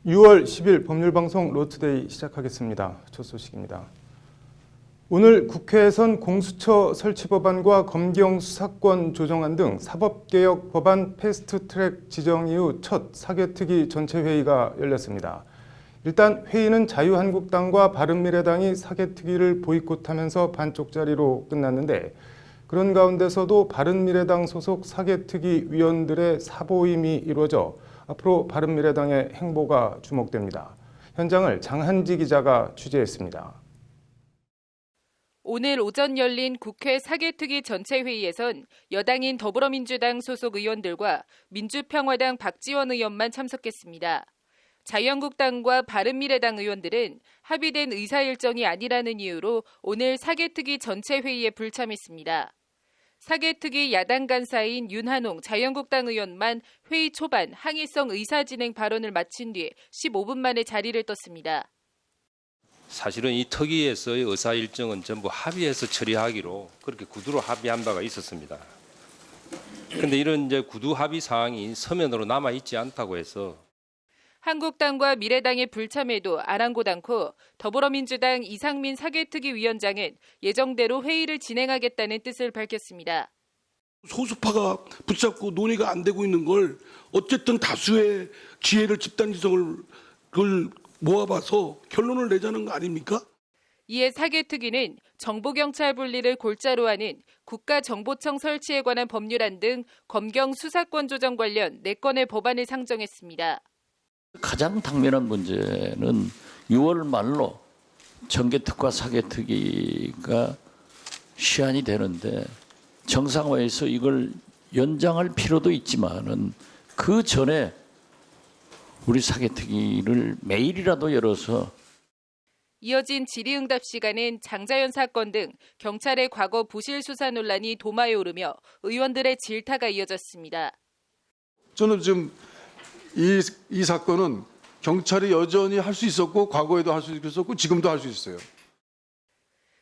6월 10일 법률방송 로투데이 시작하겠습니다. 첫 소식입니다. 오늘 국회에선 공수처 설치 법안과 검경 수사권 조정안 등 사법개혁 법안 패스트트랙 지정 이후 첫 사개특위 전체회의가 열렸습니다. 일단 회의는 자유한국당과 바른미래당이 사개특위를 보이콧하면서 반쪽짜리로 끝났는데, 그런 가운데서도 바른미래당 소속 사개특위 위원들의 사보임이 이루어져 앞으로 바른미래당의 행보가 주목됩니다. 현장을 장한지 기자가 취재했습니다. 오늘 오전 열린 국회 사개특위 전체회의에선 여당인 더불어민주당 소속 의원들과 민주평화당 박지원 의원만 참석했습니다. 자유한국당과 바른미래당 의원들은 합의된 의사 일정이 아니라는 이유로 오늘 사개특위 전체회의에 불참했습니다. 사개특위 야당 간사인 윤한홍 자유한국당 의원만 회의 초반 항의성 의사진행 발언을 마친 뒤 15분 만에 자리를 떴습니다. 사실은 이 특위에서의 의사 일정은 전부 합의해서 처리하기로 그렇게 구두로 합의한 바가 있었습니다. 그런데 이런 이제 구두 합의 사항이 서면으로 남아 있지 않다고 해서 한국당과 미래당의 불참에도 아랑곳 않고 더불어민주당 이상민 사개특위 위원장은 예정대로 회의를 진행하겠다는 뜻을 밝혔습니다. 소수파가 붙잡고 논의가 안 되고 있는 걸 어쨌든 다수의 지혜를 집단 지성을 모아봐서 결론을 내자는 거 아닙니까? 이에 사개특위는 정보경찰 분리를 골자로 하는 국가정보청 설치에 관한 법률안 등 검경 수사권 조정 관련 4건의 법안을 상정했습니다. 가장 당면한 문제는 6월 말로 정개특과 사개특위가 시한이 되는데 정상화해서 이걸 연장할 필요도 있지만은 그 전에 우리 사개특위를 매일이라도 열어서 이어진 질의응답 시간은 장자연 사건 등 경찰의 과거 부실 수사 논란이 도마에 오르며 의원들의 질타가 이어졌습니다. 저는 지금 이 사건은 경찰이 여전히 할 수 있었고 과거에도 할 수 있었고 지금도 할 수 있어요.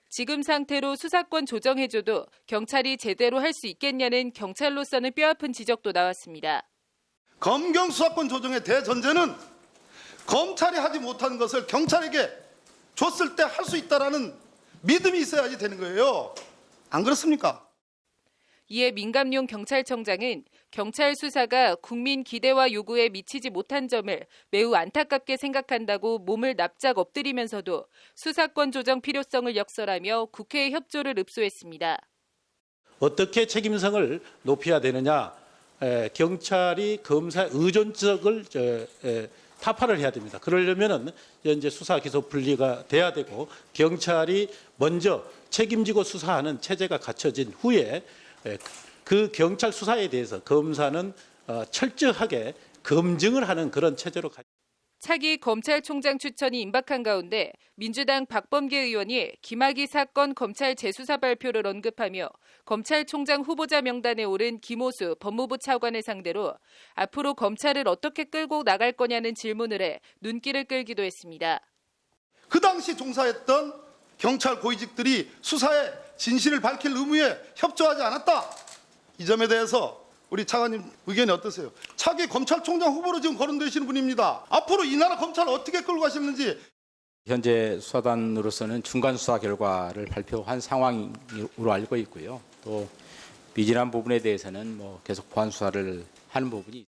지금 상태로 수사권 조정해줘도 경찰이 제대로 할 수 있겠냐는 경찰로서는 뼈아픈 지적도 나왔습니다. 검경 수사권 조정의 대전제는 검찰이 하지 못하는 것을 경찰에게 줬을 때 할 수 있다라는 믿음이 있어야지 되는 거예요. 안 그렇습니까? 이에 민감용 경찰청장은 경찰 수사가 국민 기대와 요구에 미치지 못한 점을 매우 안타깝게 생각한다고 몸을 납작 엎드리면서도 수사권 조정 필요성을 역설하며 국회의 협조를 읍소했습니다. 어떻게 책임성을 높여야 되느냐, 경찰이 검사의 의존적을 타파를 해야 됩니다. 그러려면은 이제 수사 기소 분리가 돼야 되고 경찰이 먼저 책임지고 수사하는 체제가 갖춰진 후에 그 경찰 수사에 대해서 검사는 철저하게 검증을 하는 그런 체제로 차기 검찰총장 추천이 임박한 가운데 민주당 박범계 의원이 김학의 사건 검찰 재수사 발표를 언급하며 검찰총장 후보자 명단에 오른 김호수 법무부 차관을 상대로 앞으로 검찰을 어떻게 끌고 나갈 거냐는 질문을 해 눈길을 끌기도 했습니다. 그 당시 종사했던 경찰 고위직들이 수사에 진실을 밝힐 의무에 협조하지 않았다. 이 점에 대해서 우리 차관님 의견이 어떠세요? 차기 검찰총장 후보로 지금 거론되시는 분입니다. 앞으로 이 나라 검찰을 어떻게 끌고 가시는지. 현재 수사단으로서는 중간 수사 결과를 발표한 상황으로 알고 있고요. 또 미진한 부분에 대해서는 계속 보완 수사를 하는 부분이 있습니다.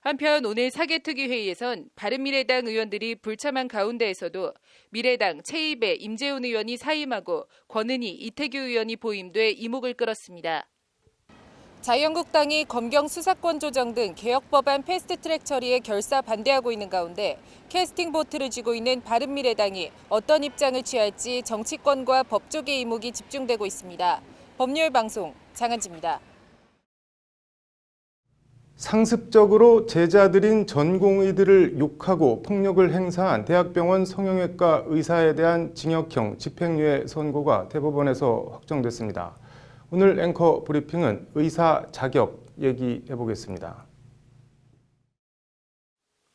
한편 오늘 사개특위 회의에선 바른미래당 의원들이 불참한 가운데에서도 미래당 최이배, 임재훈 의원이 사임하고 권은희, 이태규 의원이 보임돼 이목을 끌었습니다. 자유한국당이 검경 수사권 조정 등 개혁 법안 패스트트랙 처리에 결사 반대하고 있는 가운데 캐스팅 보트를 쥐고 있는 바른미래당이 어떤 입장을 취할지 정치권과 법조계 이목이 집중되고 있습니다. 법률방송 장한지입니다. 상습적으로 제자들인 전공의들을 욕하고 폭력을 행사한 대학병원 성형외과 의사에 대한 징역형 집행유예 선고가 대법원에서 확정됐습니다. 오늘 앵커 브리핑은 의사 자격 얘기해보겠습니다.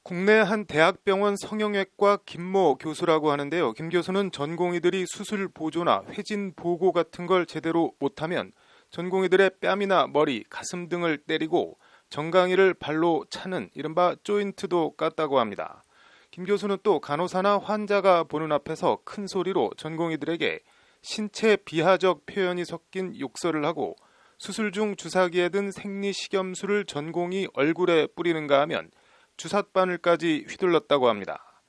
국내 한 대학병원 성형외과 김모 교수라고 하는데요. 김 교수는 전공의들이 수술 보조나 회진 보고 같은 걸 제대로 못하면 전공의들의 뺨이나 머리, 가슴 등을 때리고 정강이를 발로 차는 이른바 조인트도 깠다고 합니다. 김 교수는 또 간호사나 환자가 보는 앞에서 큰 소리로 전공의들에게 신체 비하적 표현이 섞인 욕설을 하고 수술 중 주사기에 든 생리식염수를 전공의 얼굴에 뿌리는가 하면 주삿바늘까지 휘둘렀다고 합니다.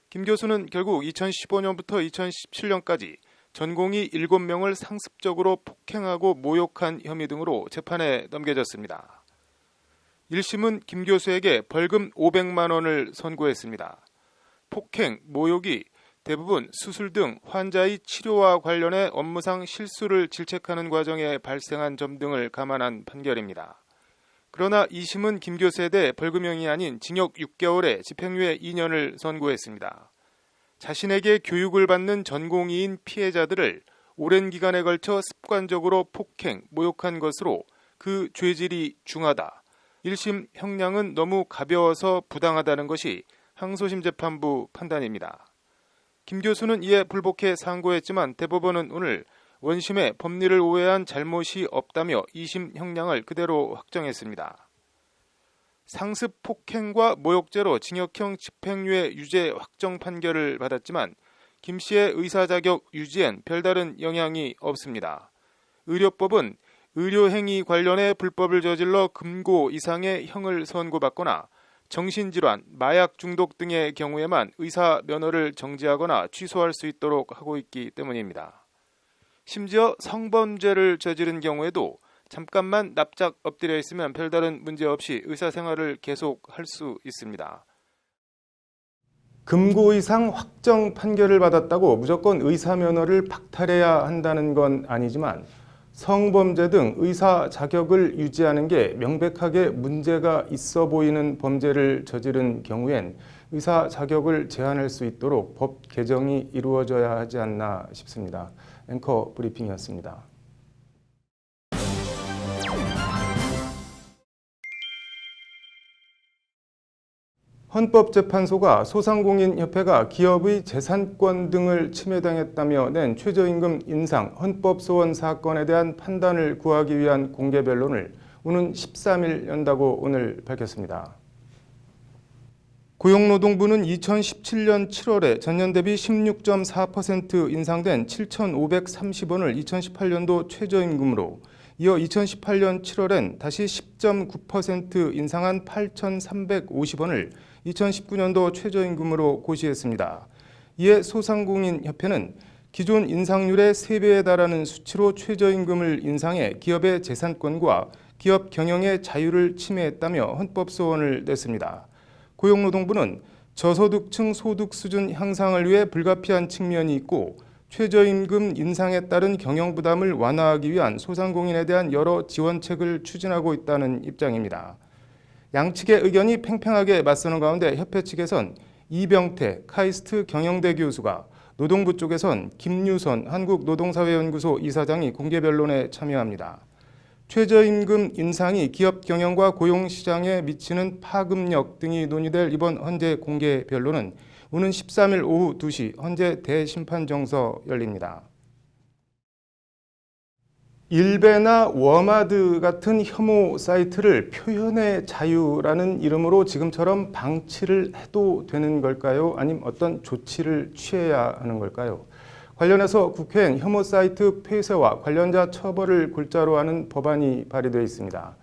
김 교수는 결국 2015년부터 2017년까지 전공의 7명을 상습적으로 폭행하고 모욕한 혐의 등으로 재판에 넘겨졌습니다. 1심은 김 교수에게 벌금 500만 원을 선고했습니다. 폭행, 모욕이 대부분 수술 등 환자의 치료와 관련해 업무상 실수를 질책하는 과정에 발생한 점 등을 감안한 판결입니다. 그러나 2심은 김 교수에 대해 벌금형이 아닌 징역 6개월에 집행유예 2년을 선고했습니다. 자신에게 교육을 받는 전공의인 피해자들을 오랜 기간에 걸쳐 습관적으로 폭행, 모욕한 것으로 그 죄질이 중하다. 1심 형량은 너무 가벼워서 부당하다는 것이 항소심 재판부 판단입니다. 김 교수는 이에 불복해 상고했지만 대법원은 오늘 원심에 법리를 오해한 잘못이 없다며 2심 형량을 그대로 확정했습니다. 상습 폭행과 모욕죄로 징역형 집행유예 유죄 확정 판결을 받았지만 김 씨의 의사 자격 유지엔 별다른 영향이 없습니다. 의료법은 의료행위 관련해 불법을 저질러 금고 이상의 형을 선고받거나 정신질환, 마약 중독 등의 경우에만 의사 면허를 정지하거나 취소할 수 있도록 하고 있기 때문입니다. 심지어 성범죄를 저지른 경우에도 잠깐만 납작 엎드려 있으면 별다른 문제 없이 의사생활을 계속할 수 있습니다. 금고 이상 확정 판결을 받았다고 무조건 의사 면허를 박탈해야 한다는 건 아니지만 성범죄 등 의사 자격을 유지하는 게 명백하게 문제가 있어 보이는 범죄를 저지른 경우엔 의사 자격을 제한할 수 있도록 법 개정이 이루어져야 하지 않나 싶습니다. 앵커 브리핑이었습니다. 헌법재판소가 소상공인협회가 기업의 재산권 등을 침해당했다며 낸 최저임금 인상 헌법소원 사건에 대한 판단을 구하기 위한 공개 변론을 오는 13일 연다고 오늘 밝혔습니다. 고용노동부는 2017년 7월에 전년 대비 16.4% 인상된 7,530원을 2018년도 최저임금으로, 이어 2018년 7월엔 다시 10.9% 인상한 8,350원을 2019년도 최저임금으로 고시했습니다. 이에 소상공인협회는 기존 인상률의 3배에 달하는 수치로 최저임금을 인상해 기업의 재산권과 기업 경영의 자유를 침해했다며 헌법소원을 냈습니다. 고용노동부는 저소득층 소득 수준 향상을 위해 불가피한 측면이 있고 최저임금 인상에 따른 경영 부담을 완화하기 위한 소상공인에 대한 여러 지원책을 추진하고 있다는 입장입니다. 양측의 의견이 팽팽하게 맞서는 가운데 협회 측에선 이병태 카이스트 경영대 교수가, 노동부 쪽에선 김유선 한국노동사회연구소 이사장이 공개 변론에 참여합니다. 최저임금 인상이 기업 경영과 고용시장에 미치는 파급력 등이 논의될 이번 헌재 공개 변론은 오는 13일 오후 2시 헌재 대심판정서 열립니다. 일베나 워마드 같은 혐오 사이트를 표현의 자유라는 이름으로 지금처럼 방치를 해도 되는 걸까요? 아니면 어떤 조치를 취해야 하는 걸까요? 관련해서 국회엔 혐오 사이트 폐쇄와 관련자 처벌을 골자로 하는 법안이 발의되어 있습니다.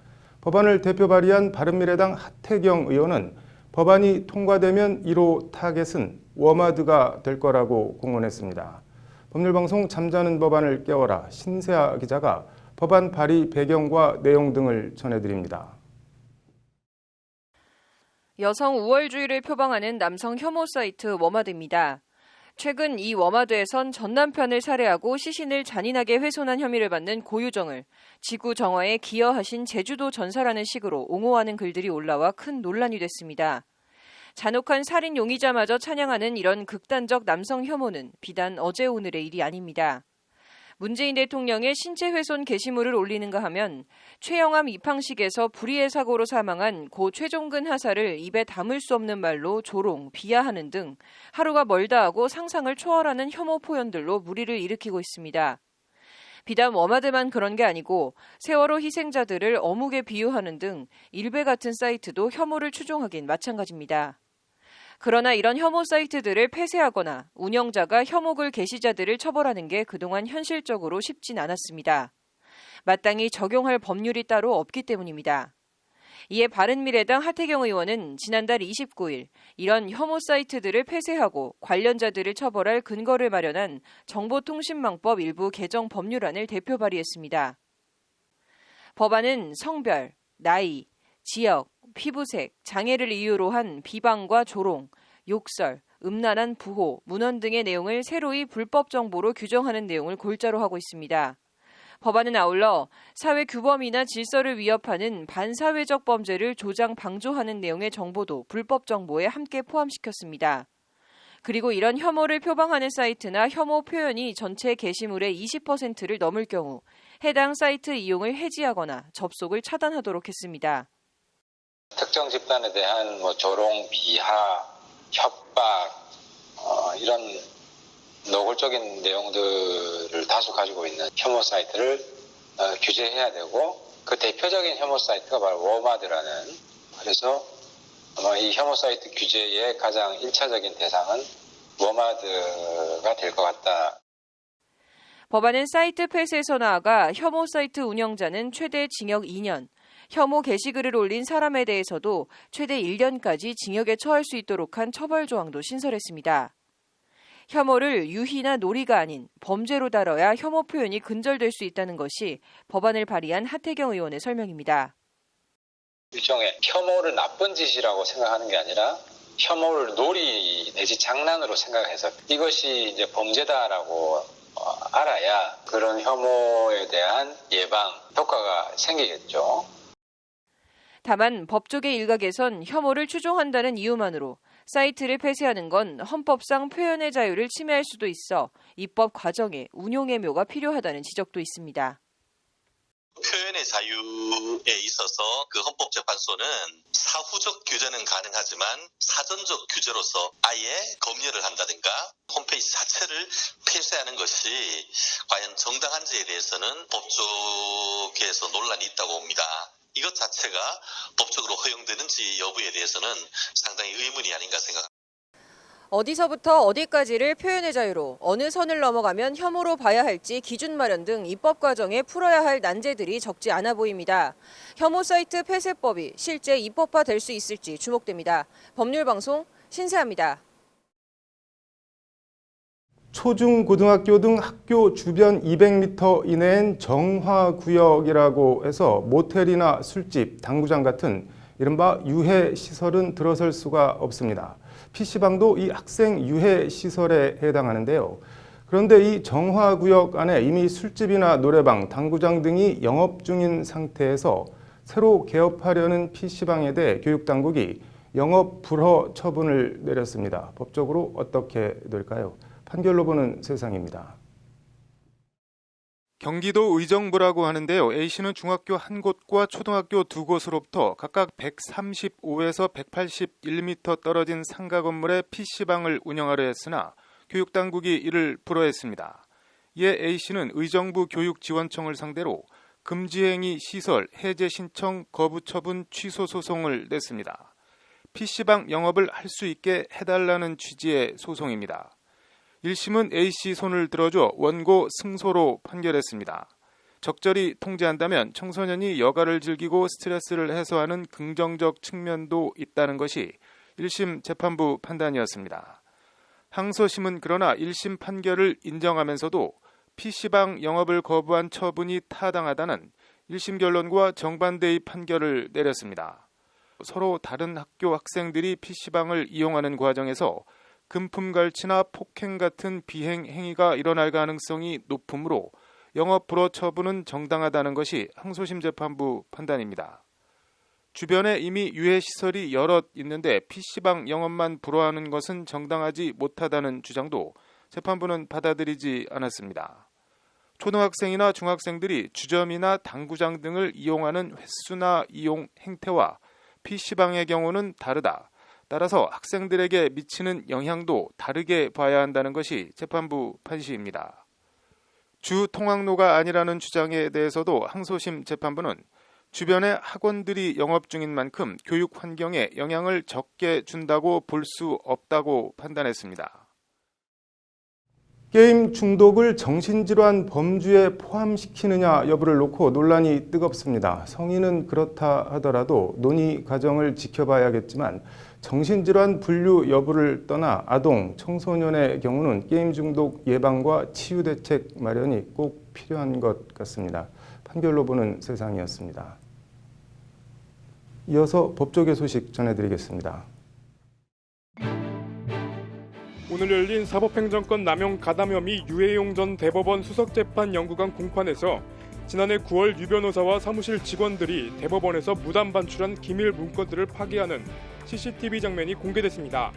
법안을 대표 발의한 바른미래당 하태경 의원은 법안이 통과되면 1호 타겟은 워마드가 될 거라고 공언했습니다. 법률방송 잠자는 법안을 깨워라 신세아 기자가 법안 발의 배경과 내용 등을 전해드립니다. 여성 우월주의를 표방하는 남성 혐오 사이트 워마드입니다. 최근 이 워마드에선 전 남편을 살해하고 시신을 잔인하게 훼손한 혐의를 받는 고유정을 지구 정화에 기여하신 제주도 전사라는 식으로 옹호하는 글들이 올라와 큰 논란이 됐습니다. 잔혹한 살인 용의자마저 찬양하는 이런 극단적 남성 혐오는 비단 어제 오늘의 일이 아닙니다. 문재인 대통령의 신체 훼손 게시물을 올리는가 하면 최영암 입항식에서 불의의 사고로 사망한 고 최종근 하사를 입에 담을 수 없는 말로 조롱, 비하하는 등 하루가 멀다 하고 상상을 초월하는 혐오 표현들로 물의를 일으키고 있습니다. 비단 워마드만 그런 게 아니고 세월호 희생자들을 어묵에 비유하는 등 일베 같은 사이트도 혐오를 추종하긴 마찬가지입니다. 그러나 이런 혐오 사이트들을 폐쇄하거나 운영자가 혐오글 게시자들을 처벌하는 게 그동안 현실적으로 쉽진 않았습니다. 마땅히 적용할 법률이 따로 없기 때문입니다. 이에 바른미래당 하태경 의원은 지난달 29일 이런 혐오 사이트들을 폐쇄하고 관련자들을 처벌할 근거를 마련한 정보통신망법 일부 개정 법률안을 대표 발의했습니다. 법안은 성별, 나이, 지역, 피부색, 장애를 이유로 한 비방과 조롱, 욕설, 음란한 부호, 문헌 등의 내용을 새로이 불법 정보로 규정하는 내용을 골자로 하고 있습니다. 법안은 아울러 사회 규범이나 질서를 위협하는 반사회적 범죄를 조장 방조하는 내용의 정보도 불법 정보에 함께 포함시켰습니다. 그리고 이런 혐오를 표방하는 사이트나 혐오 표현이 전체 게시물의 20%를 넘을 경우 해당 사이트 이용을 해지하거나 접속을 차단하도록 했습니다. 특정 집단에 대한 조롱, 비하, 협박 이런 노골적인 내용들을 다수 가지고 있는 혐오 사이트를 규제해야 되고, 그 대표적인 혐오 사이트가 바로 워마드라는, 그래서 이 혐오 사이트 규제의 가장 1차적인 대상은 워마드가 될 것 같다. 법안은 사이트 폐쇄에서 나아가 혐오 사이트 운영자는 최대 징역 2년, 혐오 게시글을 올린 사람에 대해서도 최대 1년까지 징역에 처할 수 있도록 한 처벌 조항도 신설했습니다. 혐오를 유희나 놀이가 아닌 범죄로 다뤄야 혐오 표현이 근절될 수 있다는 것이 법안을 발의한 하태경 의원의 설명입니다. 일종의 혐오를 나쁜 짓이라고 생각하는 게 아니라 혐오를 놀이 내지 장난으로 생각해서 이것이 이제 범죄다라고 알아야 그런 혐오에 대한 예방 효과가 생기겠죠. 다만 법조계 일각에선 혐오를 추종한다는 이유만으로 사이트를 폐쇄하는 건 헌법상 표현의 자유를 침해할 수도 있어 입법 과정에 운용의 묘가 필요하다는 지적도 있습니다. 표현의 자유에 있어서 그 헌법재판소는 사후적 규제는 가능하지만 사전적 규제로서 아예 검열을 한다든가 홈페이지 자체를 폐쇄하는 것이 과연 정당한지에 대해서는 법조계에서 논란이 있다고 봅니다. 이것 자체가 법적으로 허용되는지 여부에 대해서는 상당히 의문이 아닌가 생각합니다. 어디서부터 어디까지를 표현의 자유로, 어느 선을 넘어가면 혐오로 봐야 할지 기준 마련 등 입법 과정에 풀어야 할 난제들이 적지 않아 보입니다. 혐오 사이트 폐쇄법이 실제 입법화될 수 있을지 주목됩니다. 법률방송 신세아입니다. 초중고등학교 등 학교 주변 200m 이내엔 정화구역이라고 해서 모텔이나 술집, 당구장 같은 이른바 유해시설은 들어설 수가 없습니다. PC방도 이 학생 유해시설에 해당하는데요. 그런데 이 정화구역 안에 이미 술집이나 노래방, 당구장 등이 영업 중인 상태에서 새로 개업하려는 PC방에 대해 교육당국이 영업 불허 처분을 내렸습니다. 법적으로 어떻게 될까요? 판결로 보는 세상입니다. 경기도 의정부라고 하는데요. A씨는 중학교 한 곳과 초등학교 두 곳으로부터 각각 135에서 181m 떨어진 상가 건물에 PC방을 운영하려 했으나 교육당국이 이를 불허했습니다. 이에 A씨는 의정부 교육지원청을 상대로 금지행위 시설 해제 신청 거부 처분 취소 소송을 냈습니다. PC방 영업을 할 수 있게 해달라는 취지의 소송입니다. 1심은 A씨 손을 들어줘 원고 승소로 판결했습니다. 적절히 통제한다면 청소년이 여가를 즐기고 스트레스를 해소하는 긍정적 측면도 있다는 것이 1심 재판부 판단이었습니다. 항소심은 그러나 1심 판결을 인정하면서도 PC방 영업을 거부한 처분이 타당하다는 1심 결론과 정반대의 판결을 내렸습니다. 서로 다른 학교 학생들이 PC방을 이용하는 과정에서 금품 갈취나 폭행 같은 비행 행위가 일어날 가능성이 높으므로 영업 불허 처분은 정당하다는 것이 항소심 재판부 판단입니다. 주변에 이미 유해시설이 여럿 있는데 PC방 영업만 불허하는 것은 정당하지 못하다는 주장도 재판부는 받아들이지 않았습니다. 초등학생이나 중학생들이 주점이나 당구장 등을 이용하는 횟수나 이용 행태와 PC방의 경우는 다르다. 따라서 학생들에게 미치는 영향도 다르게 봐야 한다는 것이 재판부 판시입니다. 주 통학로가 아니라는 주장에 대해서도 항소심 재판부는 주변에 학원들이 영업 중인 만큼 교육 환경에 영향을 적게 준다고 볼 수 없다고 판단했습니다. 게임 중독을 정신질환 범주에 포함시키느냐 여부를 놓고 논란이 뜨겁습니다. 성인은 그렇다 하더라도 논의 과정을 지켜봐야겠지만 정신질환 분류 여부를 떠나 아동, 청소년의 경우는 게임 중독 예방과 치유 대책 마련이 꼭 필요한 것 같습니다. 판결로 보는 세상이었습니다. 이어서 법조계 소식 전해드리겠습니다. 오늘 열린 사법행정권 남용 가담 혐의 유해용 전 대법원 수석재판연구관 공판에서 지난해 9월 유 변호사와 사무실 직원들이 대법원에서 무단 반출한 기밀 문건들을 파기하는 CCTV 장면이 공개됐습니다.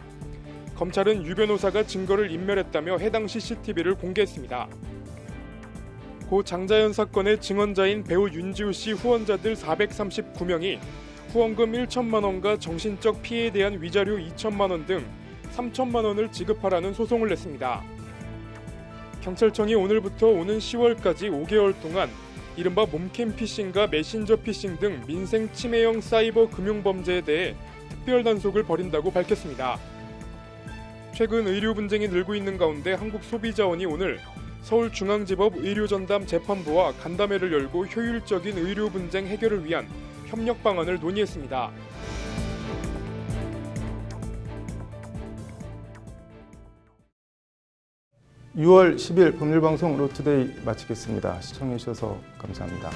검찰은 유 변호사가 증거를 인멸했다며 해당 CCTV를 공개했습니다. 고 장자연 사건의 증언자인 배우 윤지우 씨 후원자들 439명이 후원금 1천만 원과 정신적 피해에 대한 위자료 2천만 원 등 3천만 원을 지급하라는 소송을 냈습니다. 경찰청이 오늘부터 오는 10월까지 5개월 동안 이른바 몸캠 피싱과 메신저 피싱 등 민생 침해형 사이버 금융범죄에 대해 특별 단속을 벌인다고 밝혔습니다. 최근 의료 분쟁이 늘고 있는 가운데 한국소비자원이 오늘 서울중앙지법 의료전담 재판부와 간담회를 열고 효율적인 의료 분쟁 해결을 위한 협력 방안을 논의했습니다. 6월 10일 법률방송 로투데이 마치겠습니다. 시청해주셔서 감사합니다.